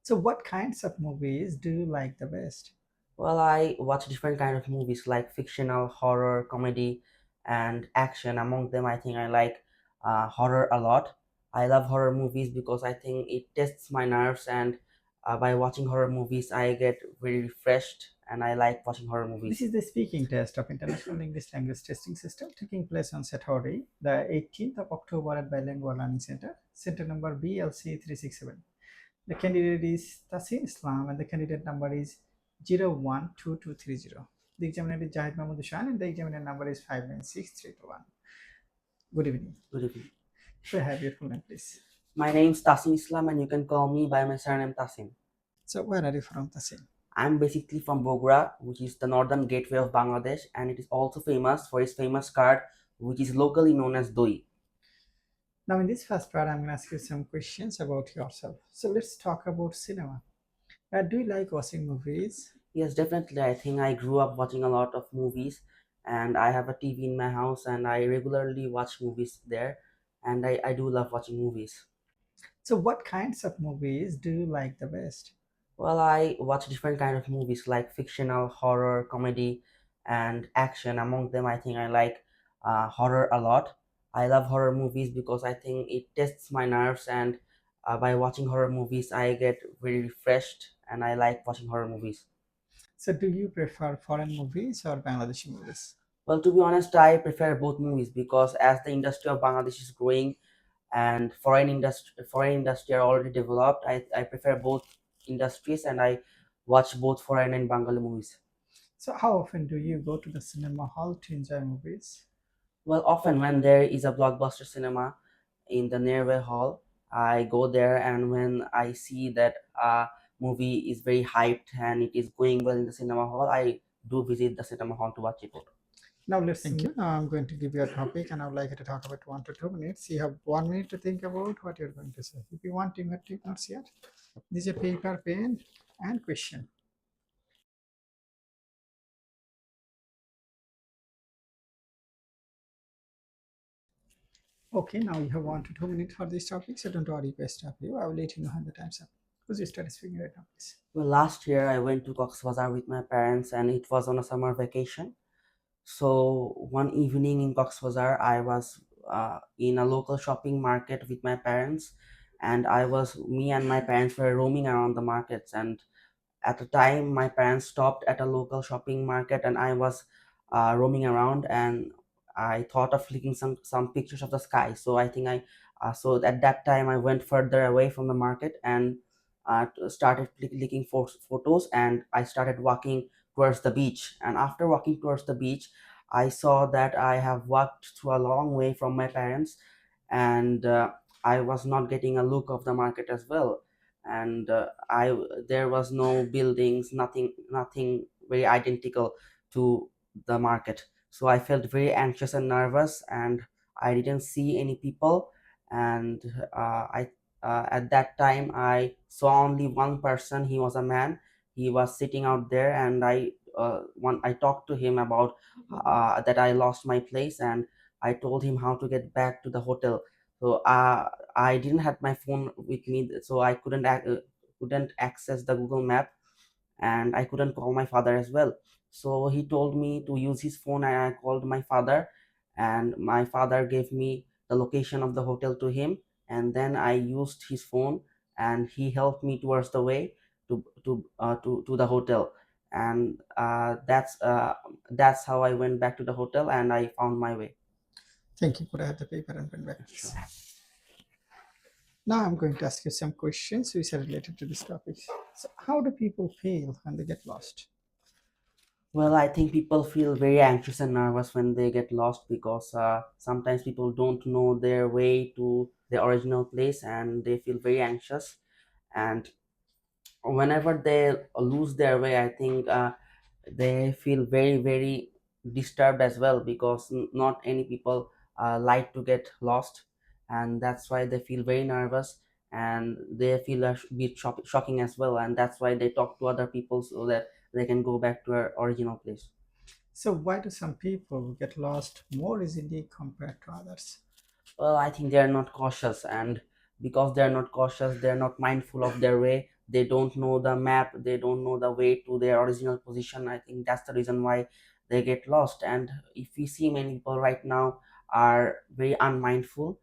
So, what kinds of movies do you like the best? Well, I watch different kind of movies like fictional, horror, comedy, and action. Among them, I think I like horror a lot. I love horror movies because I think it tests my nerves, and by watching horror movies, I get very refreshed, and I like watching horror This movies. is the speaking test of International English Language Testing System taking place on Saturday, the 18th of October at Bilingual Learning Center, center number BLC 367. The candidate is Tasin Islam and the candidate number is 012230. The examiner is Jahid Mahmood Hussain and the examiner number is 596321. Good evening. Good evening. Should I have your full name, please? My name's Tasim Islam, and you can call me by my surname Tasim. So, where are you from, Tasin? I'm basically from Bogra, which is the northern gateway of Bangladesh, and it is also famous for its famous card, which is locally known as doi. Now, in this first part, I'm going to ask you some questions about yourself. So, let's talk about cinema. Do you like watching movies? Yes, definitely. I think I grew up watching a lot of movies, and I have a TV in my house, and I regularly watch movies there, and I do love watching movies. So, what kinds of movies do you like the best? Well, I watch different kind of movies like fictional, horror, comedy, and action. Among them, I think I like horror a lot. I love horror movies because I think it tests my nerves, and by watching horror movies, I get very refreshed, and I like watching horror movies. So, do you prefer foreign movies or Bangladeshi movies? Well, to be honest, I prefer both movies because as the industry of Bangladesh is growing and foreign industry are already developed, I prefer both industries, and I watch both foreign and Bengali movies. So, how often do you go to the cinema hall to enjoy movies? Well, often when there is a blockbuster cinema in the nearby hall, I go there, and when I see that a movie is very hyped and it is going well in the cinema hall, I do visit the cinema hall to watch it. Now, let's Thank you. Now, I'm going to give you a topic and I would like you to talk about 1 to 2 minutes. You have 1 minute to think about what you're going to say. If you want to take notes yet, this is a paper, pen, and question. Okay, now you have 1 to 2 minutes for this topic, so don't worry if I stop you. I will let you know when the time's up. Who's you start speaking right now, please? Well, last year I went to Cox's Bazar with my parents, and it was on a summer vacation. So one evening in Cox's Bazar, I was in a local shopping market with my parents, and me and my parents were roaming around the markets. And at the time, my parents stopped at a local shopping market, and I was roaming around, and I thought of clicking some pictures of the sky. So I think so at that time I went further away from the market and started clicking for photos, and I started walking towards the beach. And after walking towards the beach, I saw that I have walked to a long way from my parents, and I was not getting a look of the market as well. And I there was no buildings, nothing very identical to the market. So I felt very anxious and nervous, and I didn't see any people. And I at that time I saw only one person. He was a man. He was sitting out there, and I talked to him about that I lost my place, and I told him how to get back to the hotel. So I didn't have my phone with me, so I couldn't access the Google Map, and I couldn't call my father as well. So he told me to use his phone, and I called my father, and my father gave me the location of the hotel to him, and then I used his phone, and he helped me towards the way to the hotel. And that's how I went back to the hotel, and I found my way. Thank you. Could I have the paper and pen back, please? Sure. Now I'm going to ask you some questions which are related to this topic. So, how do people feel when they get lost? Well, I think people feel very anxious and nervous when they get lost because sometimes people don't know their way to the original place, and they feel very anxious. And whenever they lose their way, I think they feel very disturbed as well because not any people like to get lost, and that's why they feel very nervous, and they feel a bit shocking as well, and that's why they talk to other people so that they can go back to their original place. So, why do some people get lost more easily compared to others? Well, I think they are not cautious, and because they are not cautious, they are not mindful of their way. they don't know the map, they don't know the way to their original position. I think that's the reason why they get lost. And if we see, many people right now are very unmindful,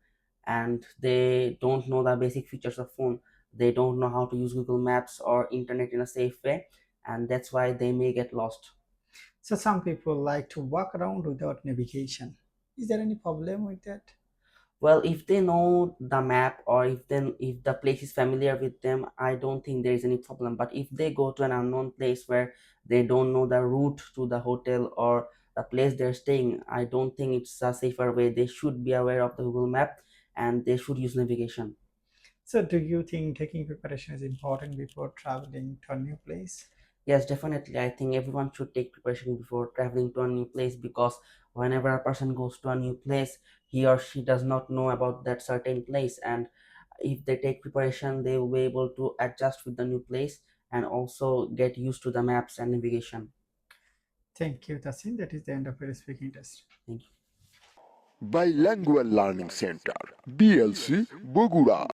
and they don't know the basic features of phone. They don't know how to use Google Maps or internet in a safe way, and that's why they may get lost. So some people like to walk around without navigation. Is there any problem with that? Well, if they know the map, or if the place is familiar with them, I don't think there is any problem. But if they go to an unknown place where they don't know the route to the hotel or the place they're staying, I don't think it's a safer way. They should be aware of the Google Map, and they should use navigation. So do you think taking preparation is important before traveling to a new place? Yes, definitely. I think everyone should take preparation before traveling to a new place, because whenever a person goes to a new place, he or she does not know about that certain place. And if they take preparation, they will be able to adjust with the new place and also get used to the maps and navigation. Thank you, Tasin. That is the end of your speaking test. Thank you. Bilingual Learning Center, BLC, Bogura.